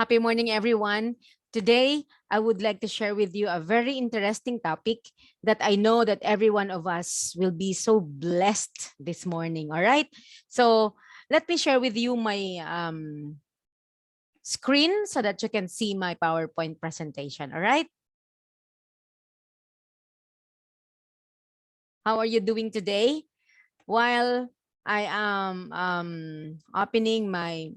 Happy morning, everyone. Today, I would like to share with you a very interesting topic that I know that every one of us will be so blessed this morning. All right. So let me share with you my screen so that you can see my PowerPoint presentation. All right. How are you doing today? While I am opening my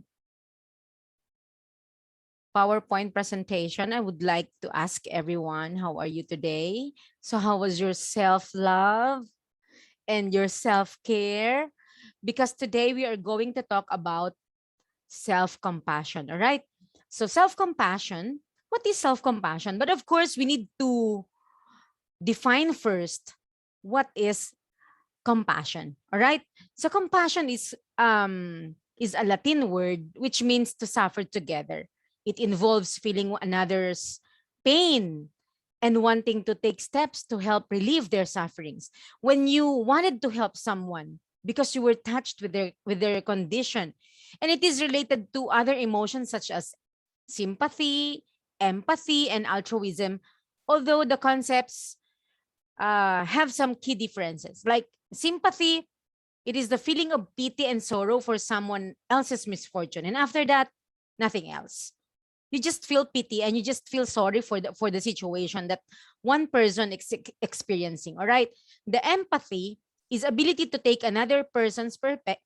PowerPoint presentation, I would like to ask everyone, how are you today? So how was your self-love and your self-care? Because today we are going to talk about self-compassion, all right? So self-compassion, what is self-compassion? But of course, we need to define first what is compassion, all right? So compassion is a Latin word which means to suffer together. It involves feeling another's pain and wanting to take steps to help relieve their sufferings. When you wanted to help someone because you were touched with their condition, and it is related to other emotions such as sympathy, empathy, and altruism, although the concepts have some key differences. Like sympathy, it is the feeling of pity and sorrow for someone else's misfortune. And after that, nothing else. You just feel pity and you just feel sorry for the situation that one person experiencing. All right. The empathy is ability to take another person's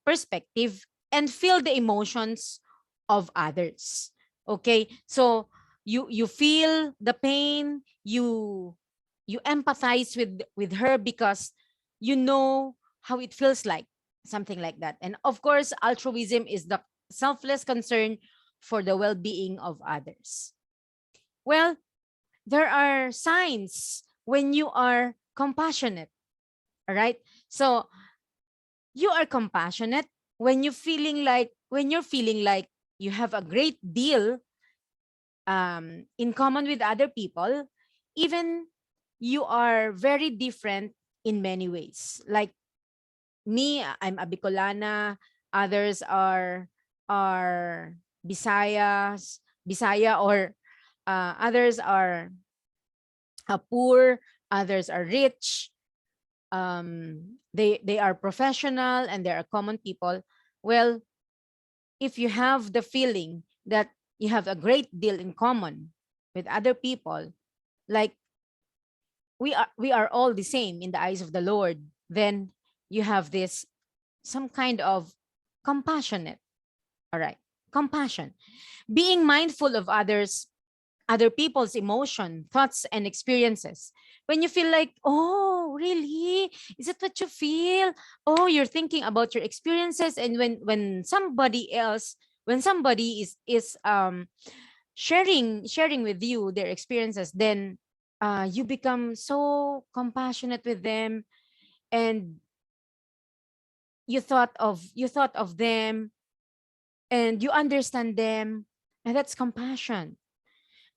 perspective and feel the emotions of others. Okay. So you feel the pain, you empathize with her because you know how it feels like, something like that. And of course, altruism is the selfless concern for the well-being of others. Well, there are signs when you are compassionate. All right. So you are compassionate when you're feeling like you have a great deal in common with other people, even you are very different in many ways. Like me, I'm a Bicolana, others are Bisaya, or others are poor, others are rich. They are professional and they are common people. Well, if you have the feeling that you have a great deal in common with other people, like we are all the same in the eyes of the Lord, then you have this some kind of compassionate. All right. Compassion. Being mindful of other people's emotion, thoughts, and experiences. When you feel like, oh, really? Is that what you feel? Oh, you're thinking about your experiences. And when somebody else, when somebody is sharing with you their experiences, then you become so compassionate with them, and you thought of them, and you understand them, and that's compassion.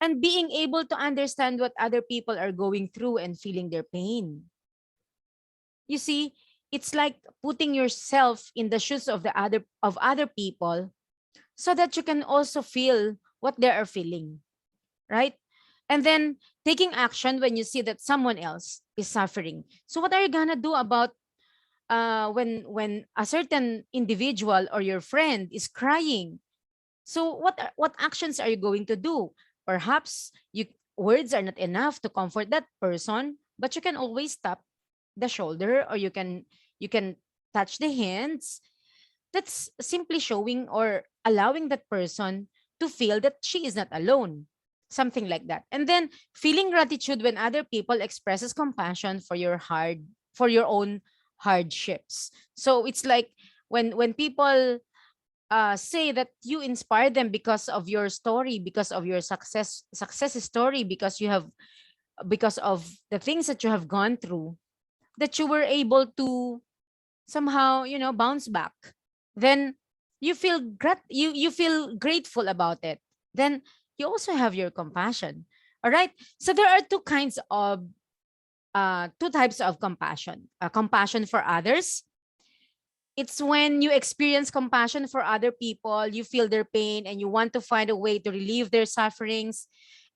And being able to understand what other people are going through and feeling their pain. You see, it's like putting yourself in the shoes of other people so that you can also feel what they are feeling, right? And then taking action when you see that someone else is suffering. So what are you gonna do about when a certain individual or your friend is crying? So what actions are you going to do? Perhaps words are not enough to comfort that person, but you can always tap the shoulder, or you can touch the hands. That's simply showing or allowing that person to feel that she is not alone. Something like that. And then feeling gratitude when other people expresses compassion for your own hardships. So it's like when people say that you inspire them because of your story, because of your success story, because of the things that you have gone through, that you were able to somehow bounce back, then you feel grateful about it. Then you also have your compassion. All right. So there are two types of compassion: compassion for others It's when you experience compassion for other people, you feel their pain and you want to find a way to relieve their sufferings.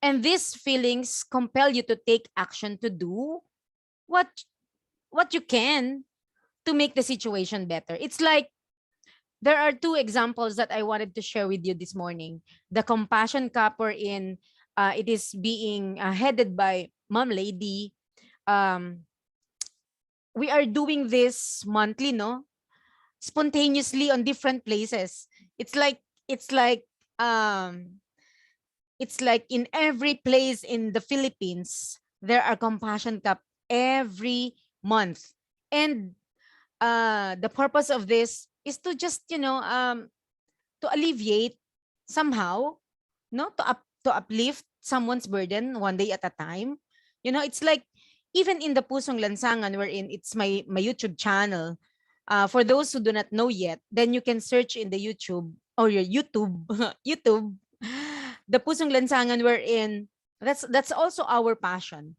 And these feelings compel you to take action to do what what you can to make the situation better. It's like there are two examples that I wanted to share with you this morning. The compassion cup wherein it is being headed by Mom Lady. Um, we are doing this monthly, no? Spontaneously on different places. It's like it's like um it's like in every place in the Philippines there are compassion cup every month. And the purpose of this is to just, to alleviate somehow, no, to uplift someone's burden one day at a time. It's like even in the Pusong Lansangan, wherein it's my YouTube channel. For those who do not know yet, then you can search in the YouTube or your YouTube YouTube the Pusong Lansangan, wherein that's also our passion,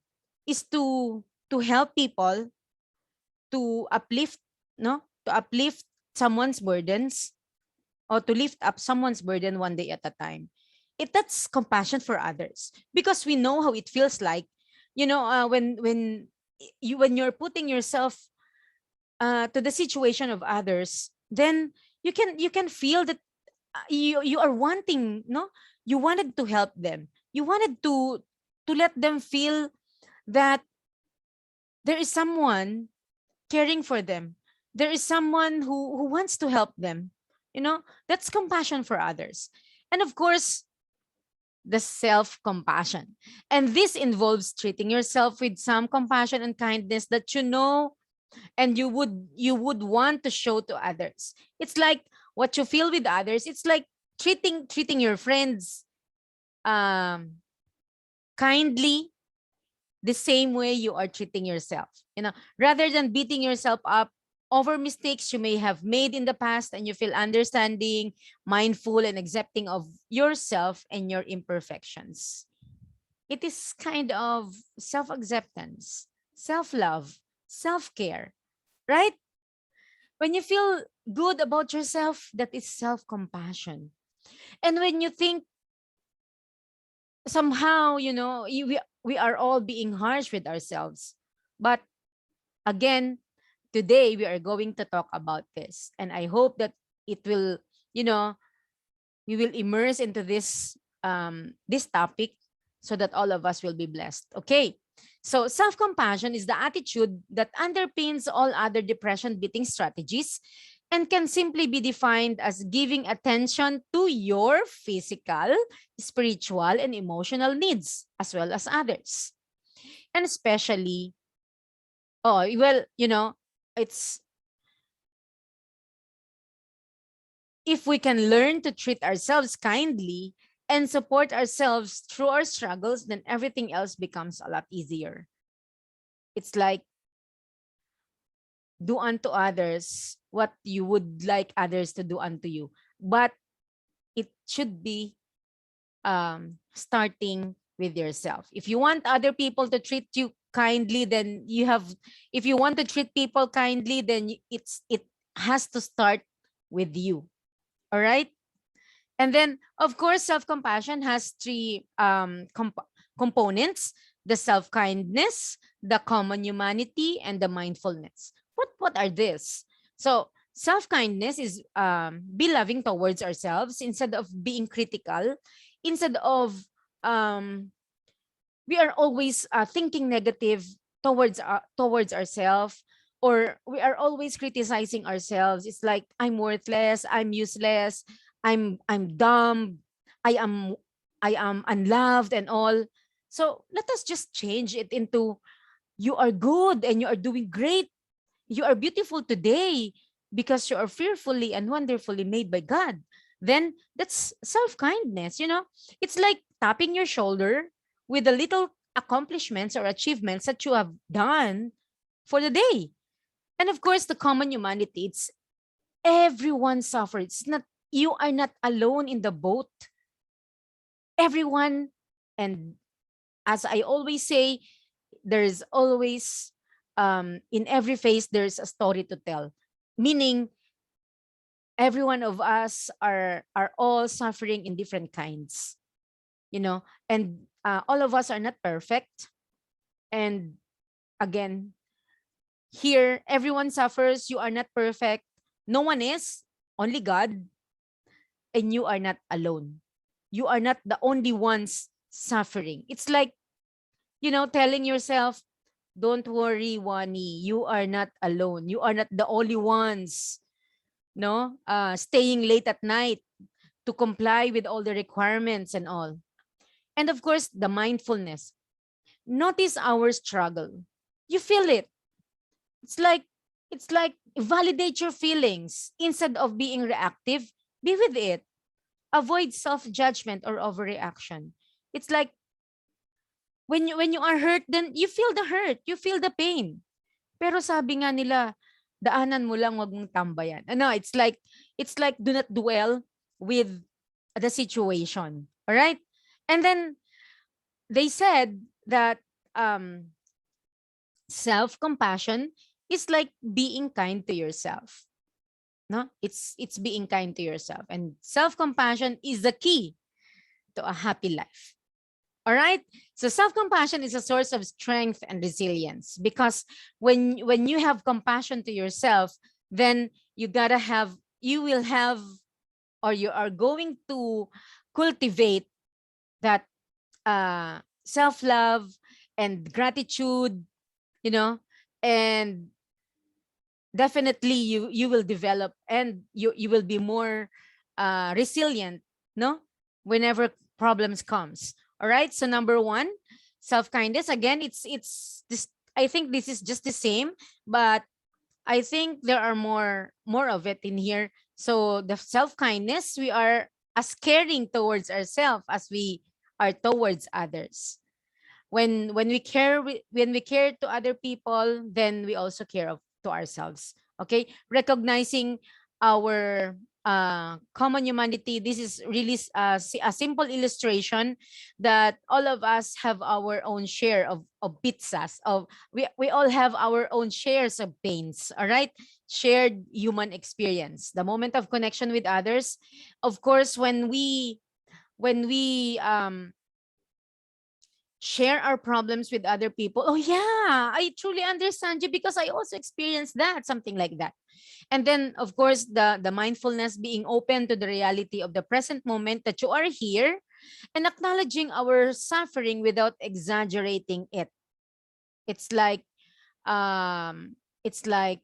is to help people, to uplift, no, to uplift someone's burdens, or to lift up someone's burden one day at a time. That's compassion for others, because we know how it feels like, when you're putting yourself to the situation of others, then you can feel that you are wanting, no, you wanted to help them, you wanted to let them feel that there is someone caring for them. There is someone who wants to help them. That's compassion for others. And of course, the self-compassion. And this involves treating yourself with some compassion and kindness that and you would want to show to others. It's like what you feel with others. It's like treating your friends um kindly, the same way you are treating yourself. Rather than beating yourself up over mistakes you may have made in the past, and you feel understanding, mindful, and accepting of yourself and your imperfections. It is kind of self acceptance, self love, self care, right? When you feel good about yourself, that is self compassion. And when you think somehow, we are all being harsh with ourselves. But again, today we are going to talk about this. And I hope that it will, you know, we will immerse into this topic so that all of us will be blessed. Okay. So self-compassion is the attitude that underpins all other depression beating strategies and can simply be defined as giving attention to your physical, spiritual, and emotional needs as well as others. And especially, oh, well, it's if we can learn to treat ourselves kindly and support ourselves through our struggles, then everything else becomes a lot easier. It's like do unto others what you would like others to do unto you. But it should be starting with yourself. If you want other people to treat you kindly, then if you want to treat people kindly, then it has to start with you. All right. And then, of course, self-compassion has three components: the self-kindness, the common humanity, and the mindfulness. What are these? So, self-kindness is be loving towards ourselves instead of being critical, instead of um, we are always thinking negative towards ourselves, or we are always criticizing ourselves. It's like I'm worthless, I'm useless, I'm dumb, i am I am unloved and all. So let us just change it into you are good and you are doing great, you are beautiful today because you are fearfully and wonderfully made by God. Then that's self-kindness. It's like tapping your shoulder with the little accomplishments or achievements that you have done for the day. And of course, the common humanity, it's everyone suffers. It's not, you are not alone in the boat. Everyone, and as I always say, there's always in every phase there's a story to tell. Meaning Every one of us are all suffering in different kinds, you know, and all of us are not perfect. And again, here, everyone suffers. You are not perfect. No one is, only God, and you are not alone. You are not the only ones suffering. It's like, telling yourself, don't worry, Wani, you are not alone. You are not the only ones, no, staying late at night to comply with all the requirements and all. And of course, the mindfulness. Notice our struggle. You feel it. It's like validate your feelings instead of being reactive. Be with it. Avoid self-judgment or overreaction. It's like when you are hurt, then you feel the hurt, you feel the pain. Pero sabi nga nila, daanan mo lang, wag mong tambayan. Ano, it's like do not dwell with the situation. All right? And then they said that self-compassion is like being kind to yourself. No? It's being kind to yourself. And self-compassion is the key to a happy life. All right? So self-compassion is a source of strength and resilience, because when you have compassion to yourself, then you will have, or you are going to cultivate that self-love and gratitude, you know, and definitely you will develop, and you will be more resilient, no, whenever problems comes. All right, so number one, self-kindness. Again, it's this, I think this is just the same, but I think there are more of it in here. So the self-kindness, we are as caring towards ourselves as we are towards others. When we care to other people, then we also care to ourselves. Okay, recognizing our common humanity. This is really a simple illustration that all of us have our own share of pizzas, of we all have our own shares of pains. All right, shared human experience, the moment of connection with others. Of course, when we share our problems with other people. Oh yeah, I truly understand you because I also experienced that, something like that. And then of course the mindfulness, being open to the reality of the present moment, that you are here, and acknowledging our suffering without exaggerating it. It's like it's like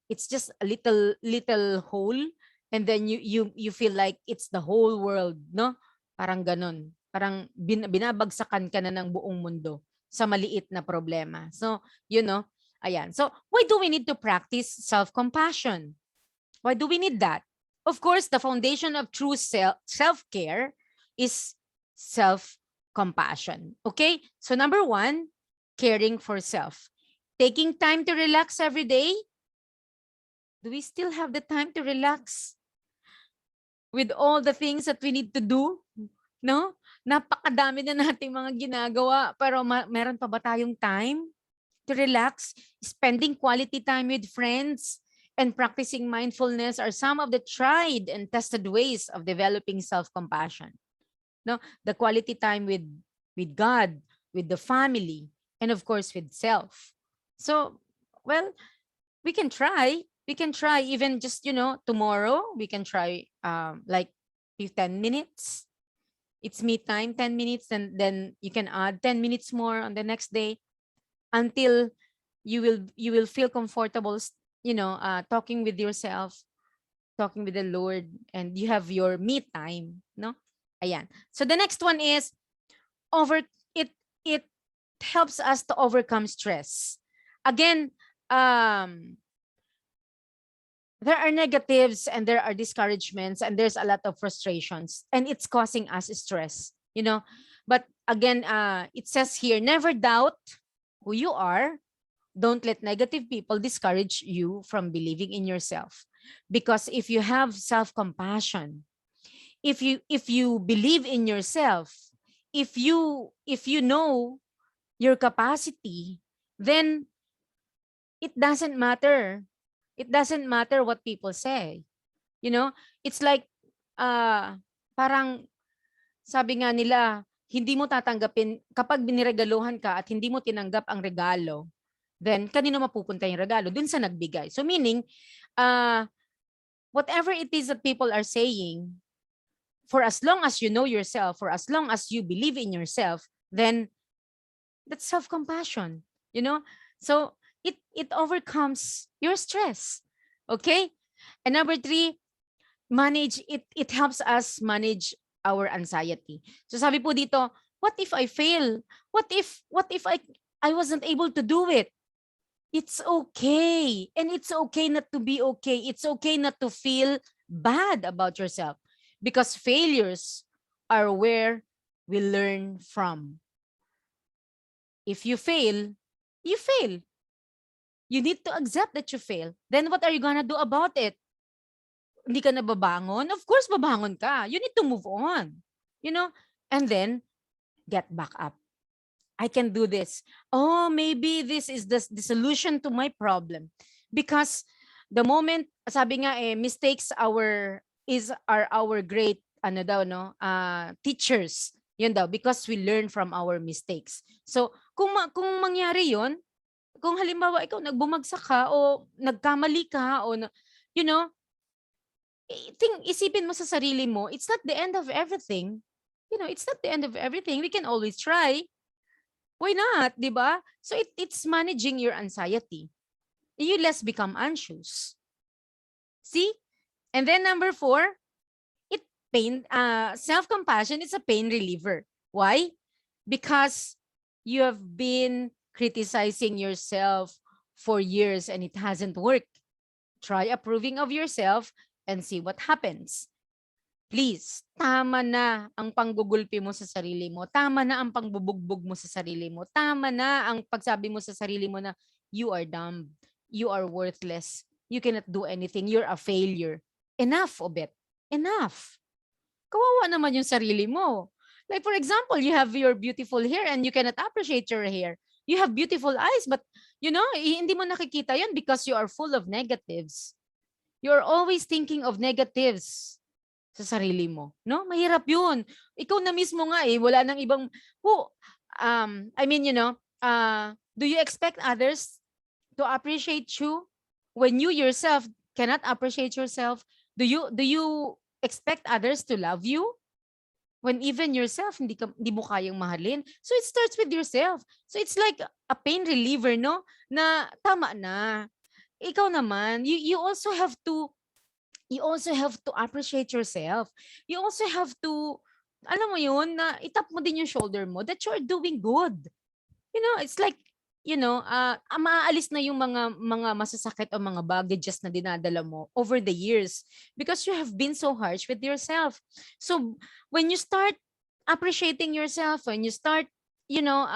it's just a little hole, and then you feel like it's the whole world, no? Parang ganon. Parang binabagsakan ka na ng buong mundo sa maliit na problema. So, ayan. So, why do we need to practice self-compassion? Why do we need that? Of course, the foundation of true self-care is self-compassion. Okay? So, number one, caring for self. Taking time to relax every day. Do we still have the time to relax with all the things that we need to do? No? Napakadami na nating mga ginagawa, pero meron pa ba tayong time to relax? Spending quality time with friends and practicing mindfulness are some of the tried and tested ways of developing self-compassion. No? The quality time with God, with the family, and of course with self. So, well, we can try. We can try even just, tomorrow. We can try like 10 minutes. It's me time, 10 minutes, and then you can add 10 minutes more on the next day until you will feel comfortable, talking with yourself, talking with the Lord, and you have your me time, no? Ayan. So the next one is over it helps us to overcome stress. Again, there are negatives and there are discouragements and there's a lot of frustrations, and it's causing us stress, but again, it says here, never doubt who you are. Don't let negative people discourage you from believing in yourself, because if you have self-compassion, if you believe in yourself, if you know your capacity, then it doesn't matter. It doesn't matter what people say. You know, it's like, parang sabi nga nila, hindi mo tatanggapin, kapag biniregaluhan ka at hindi mo tinanggap ang regalo, then kanino mapupunta yung regalo? Dun sa nagbigay. So meaning, uh, whatever it is that people are saying, for as long as you know yourself, for as long as you believe in yourself, then that's self-compassion, you know? So it overcomes your stress. Okay? And number 3, manage it, it helps us manage our anxiety. So sabi po dito, what if I fail? What if I wasn't able to do it? It's okay. And it's okay not to be okay. It's okay not to feel bad about yourself, because failures are where we learn from. If you fail, you fail. You need to accept that you fail. Then what are you gonna do about it? Hindi ka na babangon? Of course, babangon ka. You need to move on. You know? And then, get back up. I can do this. Oh, maybe this is the solution to my problem. Because the moment, sabi nga mistakes are our great, ano daw, no? Teachers. Yun daw, because we learn from our mistakes. So, kung mangyari yun, kung halimbawa ikaw nagbumagsak ka o nagkamali ka o you know, isipin mo sa sarili mo, it's not the end of everything. You know, it's not the end of everything. We can always try. Why not, di ba? So it's managing your anxiety. You less become anxious. See? And then number 4, self-compassion is a pain reliever. Why? Because you have been criticizing yourself for years and it hasn't worked. Try approving of yourself and see what happens. Please, tama na ang panggugulpi mo sa sarili mo. Tama na ang pangbubugbog mo sa sarili mo. Tama na ang pagsabi mo sa sarili mo na you are dumb, you are worthless, you cannot do anything, you're a failure. Enough of it. Enough. Kawawa naman yung sarili mo. Like for example, you have your beautiful hair and you cannot appreciate your hair. You have beautiful eyes but you know, hindi mo nakikita yan because you are full of negatives. You're always thinking of negatives sa sarili mo, no? Mahirap 'yun. Ikaw na mismo nga wala nang ibang I mean, you know, do you expect others to appreciate you when you yourself cannot appreciate yourself? Do you expect others to love you when even yourself hindi mo kayang mahalin? So it starts with yourself. So it's like a pain reliever, no? Na tama na. Ikaw naman, you also have to appreciate yourself. You also have to, alam mo yun, na itap mo din yung shoulder mo that you're doing good. You know, it's like, you know, maaalis na yung mga masasakit o mga baggages na dinadala mo over the years because you have been so harsh with yourself. So, when you start appreciating yourself, when you start, you know,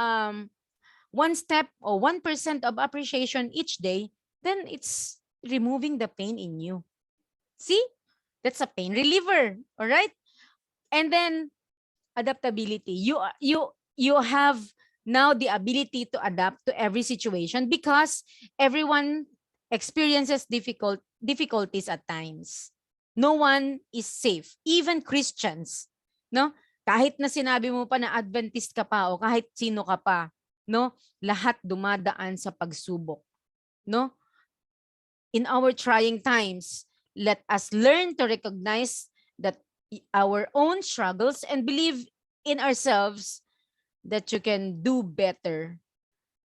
one step or 1% of appreciation each day, then it's removing the pain in you. See? That's a pain reliever. All right? And then adaptability. You have now the ability to adapt to every situation because everyone experiences difficulties at times. No one is safe. Even Christians, no? Kahit na sinabi mo pa na Adventist ka pa o kahit sino ka pa, no? Lahat dumadaan sa pagsubok, no? In our trying times, let us learn to recognize that our own struggles and believe in ourselves that you can do better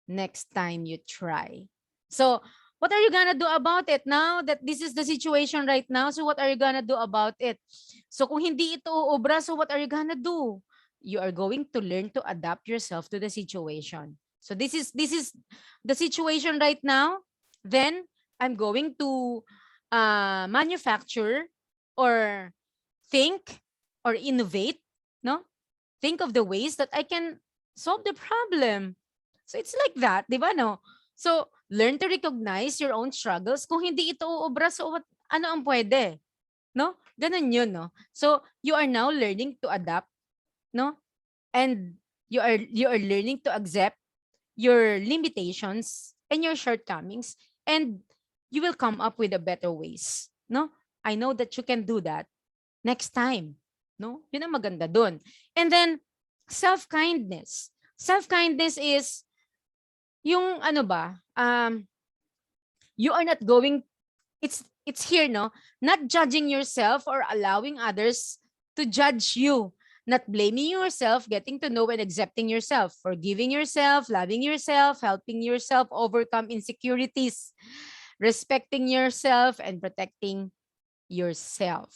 next time you try. So, what are you gonna do about it now that this is the situation right now? So, what are you gonna do about it? So, kung hindi ito uubra, so what are you gonna do? You are going to learn to adapt yourself to the situation. So, this is the situation right now. Then, I'm going to manufacture or think or innovate, no? Think of the ways that I can solve the problem. So it's like that, di ba, no? So learn to recognize your own struggles. Kung hindi ito uubra, so ano ang pwede? No? Ganun yun, no? So you are now learning to adapt, no? And you are learning to accept your limitations and your shortcomings, and you will come up with a better ways, no? I know that you can do that next time. No? Yun ang maganda dun. And then, self-kindness. Self-kindness is yung ano ba, you are not going, it's here, no? Not judging yourself or allowing others to judge you. Not blaming yourself, getting to know and accepting yourself, forgiving yourself, loving yourself, helping yourself overcome insecurities, respecting yourself, and protecting yourself.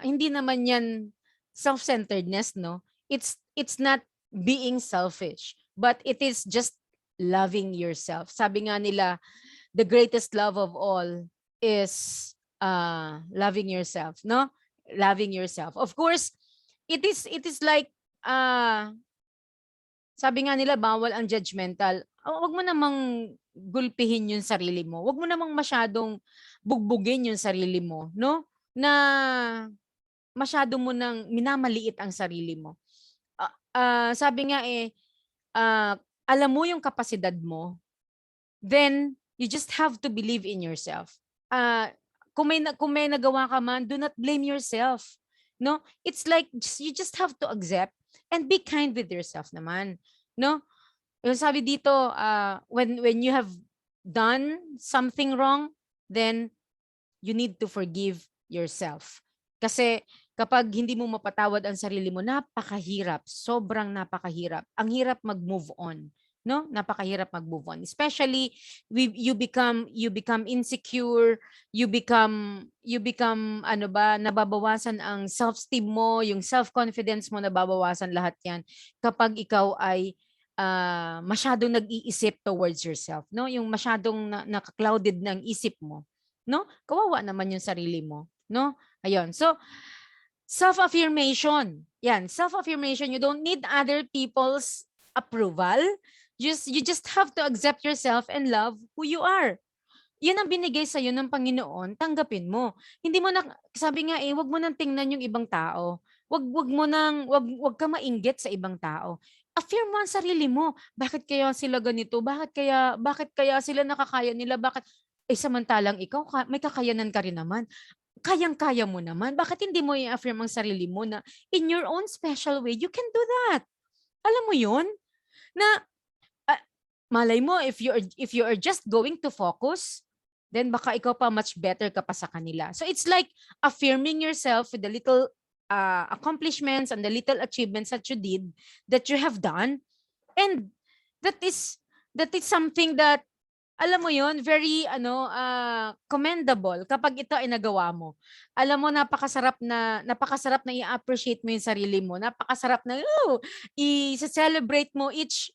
Hindi naman yan self-centeredness, no? It's not being selfish, but it is just loving yourself. Sabi nga nila, the greatest love of all is loving yourself, no? Loving yourself. Of course, it is like sabi nga nila bawal ang judgmental. Wag mo namang gulpihin yung sarili mo. Wag mo namang masyadong bugbugin yung sarili mo, no? Na masyado mo nang minamaliit ang sarili mo. Sabi nga alam mo yung kapasidad mo, then you just have to believe in yourself. Kung may nagawa ka man, do not blame yourself. No? It's like you just have to accept and be kind with yourself naman. No? Yung sabi dito, when you have done something wrong, then you need to forgive yourself. Kasi kapag hindi mo mapatawad ang sarili mo, napakahirap, sobrang napakahirap. Ang hirap mag-move on, no? Napakahirap mag-move on. Especially you become insecure, you become nababawasan ang self-esteem mo, yung self-confidence mo nababawasan, lahat 'yan kapag ikaw ay masyadong nag-iisip towards yourself, no? Yung masyadong naka-clouded ng isip mo, no? Kawawa naman yung sarili mo, no? Ayun. So, self-affirmation. Yan, self-affirmation. You don't need other people's approval. You just have to accept yourself and love who you are. Yan ang binigay sa iyo ng Panginoon, tanggapin mo. Hindi mo na, sabi nga wag mo nang tingnan yung ibang tao. Wag ka mainggit sa ibang tao. Affirm mo ang sarili mo. Bakit kaya sila ganito? Bakit kaya sila nakakaya nila? Bakit samantalang ikaw may kakayanan ka rin naman. Kayang-kaya mo naman. Bakit hindi mo i-affirm ang sarili mo na in your own special way, you can do that. Alam mo yun? Na malay mo, if you are just going to focus, then baka ikaw pa much better ka pa sa kanila. So it's like affirming yourself with the little accomplishments and the little achievements that you did, that you have done. And that is something that, alam mo yon, very commendable kapag ito ay nagawa mo. Alam mo, napakasarap na i-appreciate mo yung sarili mo. Napakasarap na i-celebrate mo each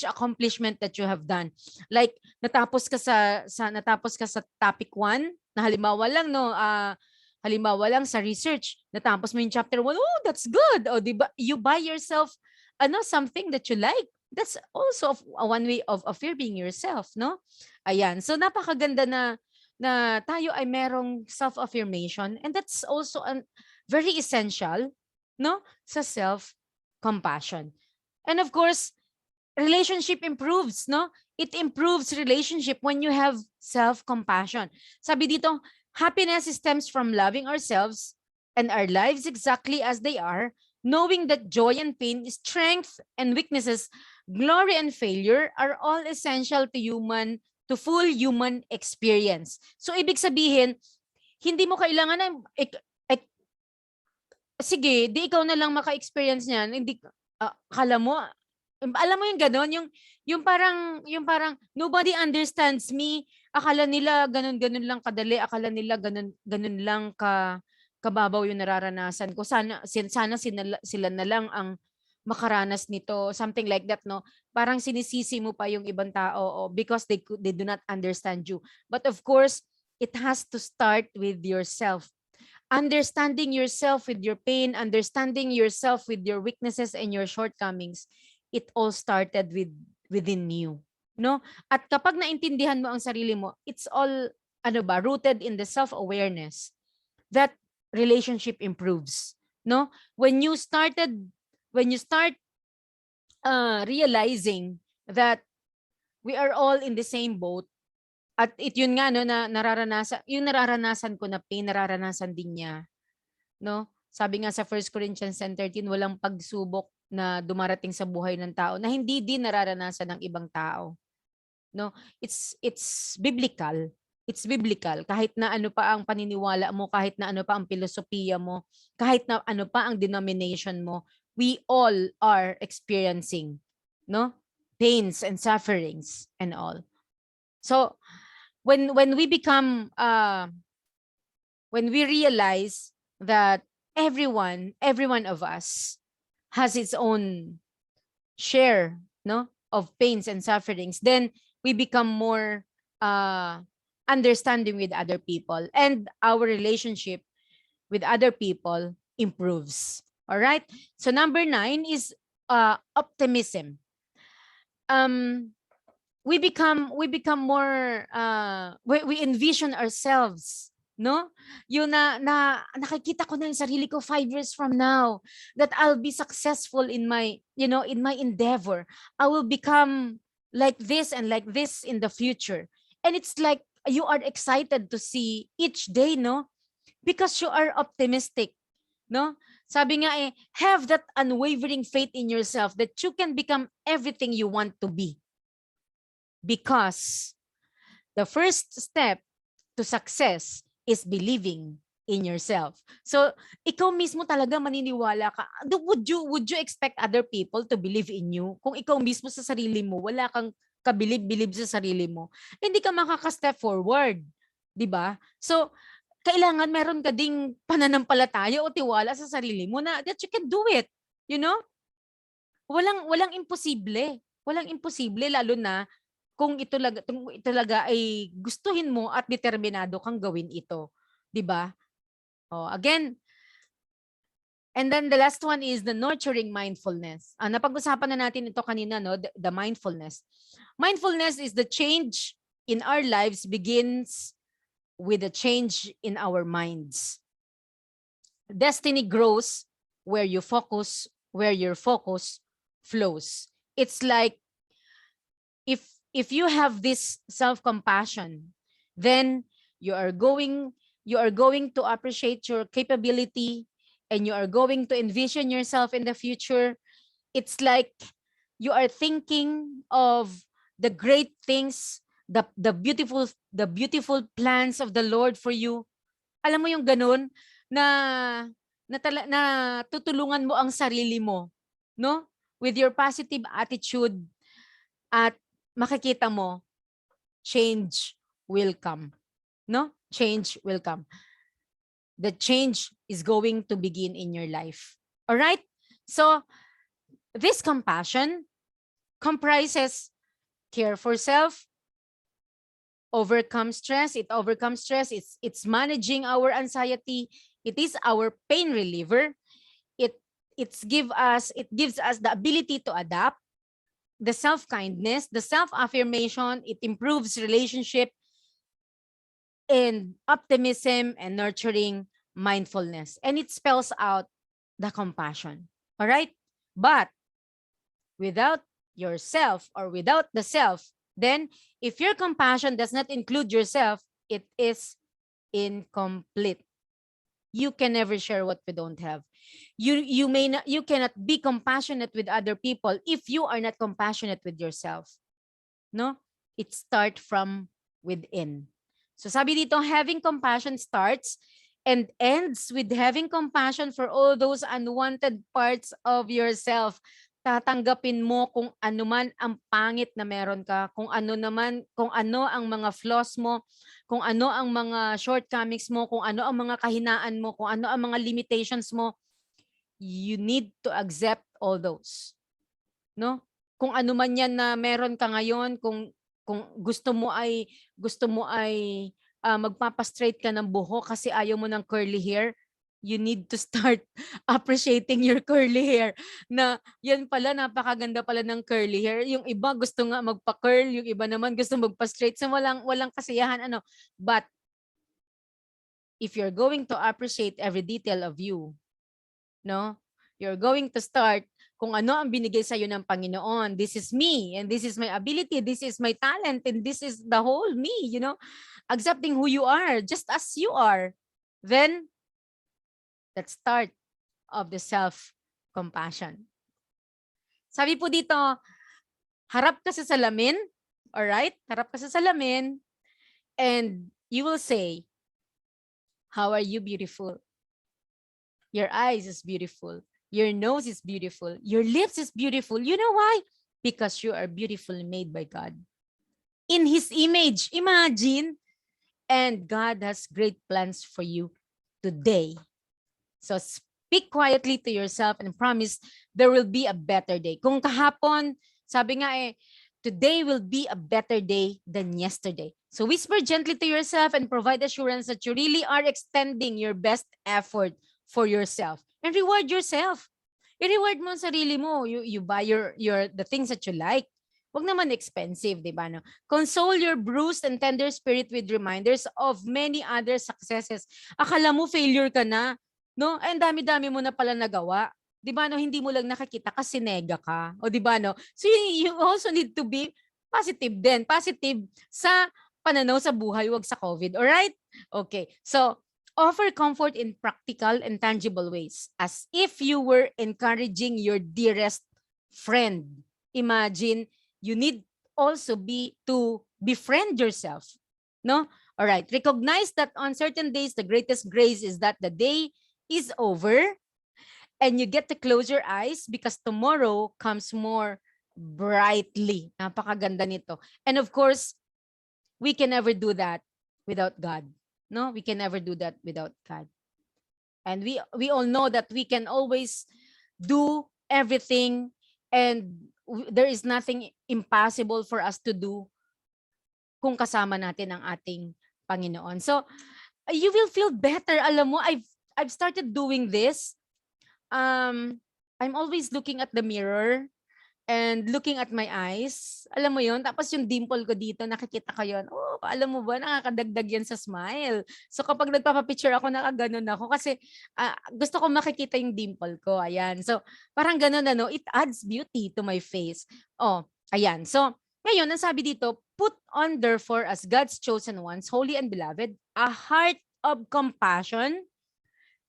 accomplishment that you have done. Like natapos ka sa topic 1, na halimbawa lang sa research, natapos mo yung chapter 1. Oh, that's good. Oh, diba? You buy yourself something that you like. That's also one way of affirming yourself, no? Ayan. So napakaganda na tayo ay merong self-affirmation, and that's also very essential, no? Sa self-compassion. And of course, relationship improves, no? It improves relationship when you have self-compassion. Sabi dito, happiness stems from loving ourselves and our lives exactly as they are, knowing that joy and pain, strength and weaknesses, glory and failure are all essential to full human experience. So ibig sabihin, hindi mo kailangan na sige, di ikaw na lang maka-experience niyan. Hindi alam mo yung gano'n, yung parang nobody understands me. Akala nila ganun lang kadali, akala nila ganun lang kababaw yung nararanasan ko. Sana sila na lang ang makaranas nito, something like that, no? Parang sinisisi mo pa yung ibang tao because they do not understand you. But of course, it has to start with yourself. Understanding yourself with your pain, understanding yourself with your weaknesses and your shortcomings, it all started within you, no? At kapag naintindihan mo ang sarili mo, it's all rooted in the self-awareness, that relationship improves, no? When you start realizing that we are all in the same boat, At yun nga no na nararanasan ko na pain, nararanasan din niya, no? Sabi nga sa 1 Corinthians 10:13, walang pagsubok na dumarating sa buhay ng tao na hindi din nararanasan ng ibang tao, no? It's biblical. It's biblical. Kahit na ano pa ang paniniwala mo, kahit na ano pa ang filosofiya mo, kahit na ano pa ang denomination mo, we all are experiencing, no? Pains and sufferings and all. So, when we become when we realize that every one of us has its own share, no, of pains and sufferings, then we become more understanding with other people, and our relationship with other people improves. All right, so number 9 is optimism. We become more we envision ourselves, no? Yun na nakikita ko na yung sarili ko 5 years from now, that I'll be successful in my, in my endeavor. I will become like this and like this in the future. And it's like you are excited to see each day, no? Because you are optimistic, no? Sabi nga have that unwavering faith in yourself that you can become everything you want to be. Because the first step to success is believing in yourself. So, ikaw mismo talaga maniniwala ka. Would you expect other people to believe in you? Kung ikaw mismo sa sarili mo, wala kang kabilib-bilib sa sarili mo, hindi ka makaka-step forward. 'Di ba? So, kailangan meron ka ding pananampalataya o tiwala sa sarili mo na that you can do it. You know? Walang imposible. Walang imposible, lalo na kung ito talaga ay gustuhin mo at determinado kang gawin ito, 'di ba? Oh, again, and then the last one is the nurturing mindfulness. Napag-usapan na natin ito kanina, no, the mindfulness. Mindfulness is the change in our lives begins with a change in our minds. Destiny grows where your focus flows. It's like if you have this self-compassion, then you are going to appreciate your capability, and you are going to envision yourself in the future. It's like you are thinking of the great things, the beautiful plans of the Lord for you. Alam mo yung ganun na tutulungan mo ang sarili mo, no? With your positive attitude, at makikita mo, change will come. No? Change will come. The change is going to begin in your life. All right? So, this compassion comprises care for self, overcome stress. It overcomes stress. It's managing our anxiety. It is our pain reliever. It gives us the ability to adapt. The self-kindness, the self-affirmation, it improves relationship, and optimism, and nurturing mindfulness. And it spells out the compassion. All right? But without yourself, or without the self, then if your compassion does not include yourself, it is incomplete. You can never share what we don't have. You cannot be compassionate with other people if you are not compassionate with yourself. No? It starts from within. So sabi dito, having compassion starts and ends with having compassion for all those unwanted parts of yourself. Tatanggapin mo kung ano man ang pangit na meron ka, kung ano ang mga flaws mo, kung ano ang mga shortcomings mo, kung ano ang mga kahinaan mo, kung ano ang mga limitations mo. You need to accept all those. No? Kung ano man yan na meron ka ngayon, kung gusto mo ay magpapastraight ka ng buhok kasi ayaw mo ng curly hair, you need to start appreciating your curly hair. Na yan pala, napakaganda pala ng curly hair. Yung iba gusto nga magpa-curl, yung iba naman gusto magpa-straight. So walang kasiyahan ano. But if you're going to appreciate every detail of you, no? You're going to start kung ano ang binigay sa iyo ng Panginoon. This is me, and this is my ability, this is my talent, and this is the whole me, accepting who you are, just as you are. Then, let's start of the self-compassion. Sabi po dito, harap ka sa salamin, alright? Harap ka sa salamin, and you will say, how are you beautiful? Your eyes is beautiful. Your nose is beautiful. Your lips is beautiful. You know why? Because you are beautifully made by God. In His image, imagine. And God has great plans for you today. So speak quietly to yourself and promise there will be a better day. Kung kahapon, sabi nga today will be a better day than yesterday. So whisper gently to yourself and provide assurance that you really are extending your best effort for yourself. And reward yourself. I-reward mo ang sarili mo. You buy the things that you like. Huwag naman expensive, di ba? No? Console your bruised and tender spirit with reminders of many other successes. Akala mo failure ka na, no? Ang dami-dami mo na pala nagawa. Di ba, no? Hindi mo lang nakakita kasi nega ka. O di ba, no? So you also need to be positive din. Positive sa pananaw sa buhay, wag sa COVID. Alright? Okay. So, offer comfort in practical and tangible ways as if you were encouraging your dearest friend. Imagine, you need also to befriend yourself. No? All right. Recognize that on certain days, the greatest grace is that the day is over and you get to close your eyes because tomorrow comes more brightly. Napakaganda nito. And of course, we can never do that without God. No, we can never do that without God. And we all know that we can always do everything and there is nothing impossible for us to do kung kasama natin ang ating Panginoon. So, you will feel better. Alam mo, I've started doing this. I'm always looking at the mirror and looking at my eyes. Alam mo yun? Tapos yung dimple ko dito, nakikita ko yun. Oh, alam mo ba, nakakadagdag yan sa smile. So kapag nagpapapicture ako, nakaganon ako. Kasi gusto ko makikita yung dimple ko. Ayan. So parang ganon it adds beauty to my face. Oh, ayan. So ngayon, ang sabi dito, put on therefore as God's chosen ones, holy and beloved, a heart of compassion,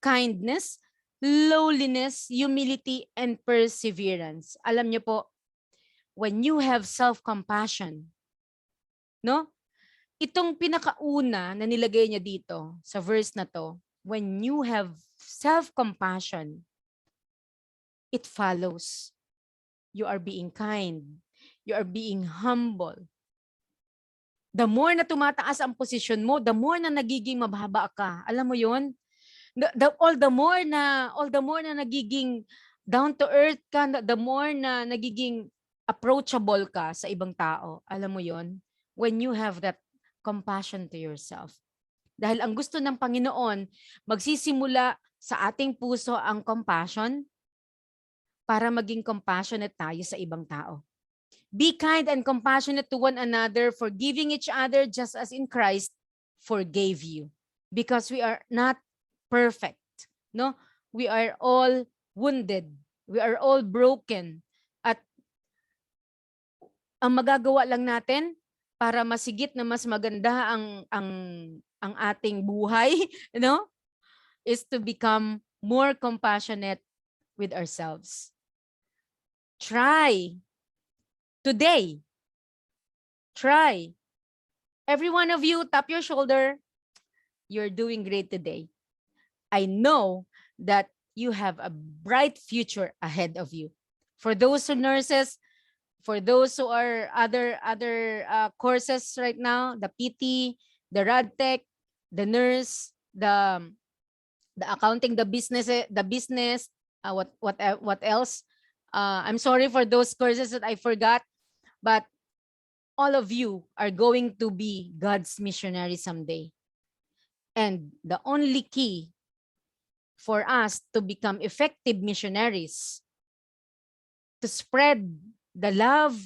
kindness, lowliness, humility, and perseverance. Alam niyo po, when you have self-compassion, no? Itong pinakauna na nilagay niya dito sa verse na to, when you have self-compassion, it follows. You are being kind. You are being humble. The more na tumataas ang posisyon mo, the more na nagiging mababa ka. Alam mo yon? All the more na nagiging down to earth ka, the more na nagiging approachable ka sa ibang tao. Alam mo yon? When you have that compassion to yourself. Dahil ang gusto ng Panginoon, magsisimula sa ating puso ang compassion para maging compassionate tayo sa ibang tao. Be kind and compassionate to one another, forgiving each other just as in Christ forgave you. Because we are not perfect, no? We are all wounded. We are all broken. At ang magagawa lang natin para masigit na mas maganda ang ating buhay, no? Is to become more compassionate with ourselves. Try today. Try. Every one of you, tap your shoulder. You're doing great today. I know that you have a bright future ahead of you. For those who nurses, for those who are other courses right now, the PT, the RadTech, the nurse, the accounting, the business, what else? I'm sorry for those courses that I forgot, but all of you are going to be God's missionary someday. And the only key for us to become effective missionaries, to spread the love,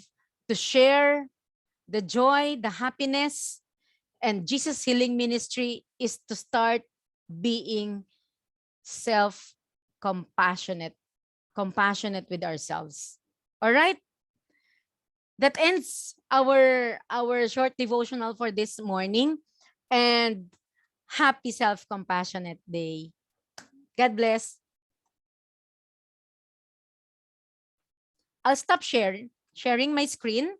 to share the joy, the happiness, and Jesus Healing Ministry is to start being self-compassionate compassionate with ourselves. All right? That ends our short devotional for this morning, and happy self-compassionate day. God bless. I'll stop sharing my screen.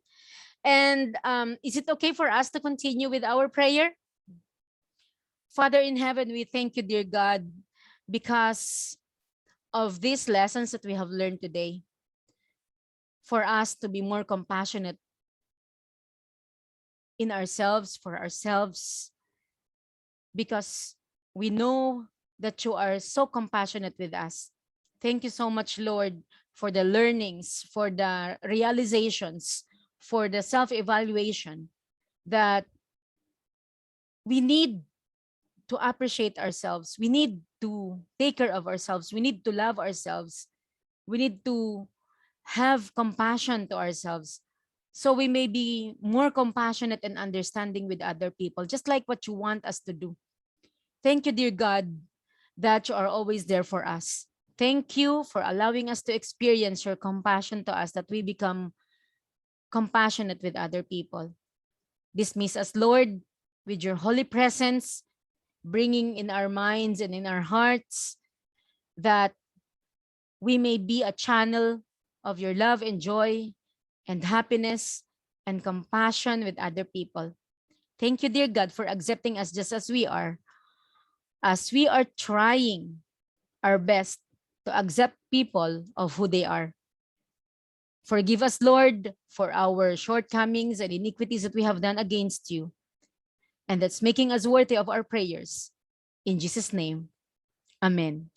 And is it okay for us to continue with our prayer? Father in heaven, we thank you, dear God, because of these lessons that we have learned today, for us to be more compassionate in ourselves, for ourselves, because we know that you are so compassionate with us. Thank you so much, Lord, for the learnings, for the realizations, for the self-evaluation that we need to appreciate ourselves. We need to take care of ourselves. We need to love ourselves. We need to have compassion to ourselves, so we may be more compassionate and understanding with other people, just like what you want us to do. Thank you, dear God, that you are always there for us. Thank you for allowing us to experience your compassion to us, that we become compassionate with other people. Dismiss us, Lord, with your holy presence, bringing in our minds and in our hearts that we may be a channel of your love and joy and happiness and compassion with other people. Thank you, dear God, for accepting us just as we are trying our best to accept people of who they are. Forgive us, Lord, for our shortcomings and iniquities that we have done against you, and that's making us worthy of our prayers. In Jesus' name, amen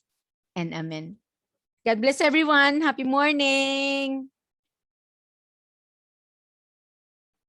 and amen. God bless everyone. Happy morning.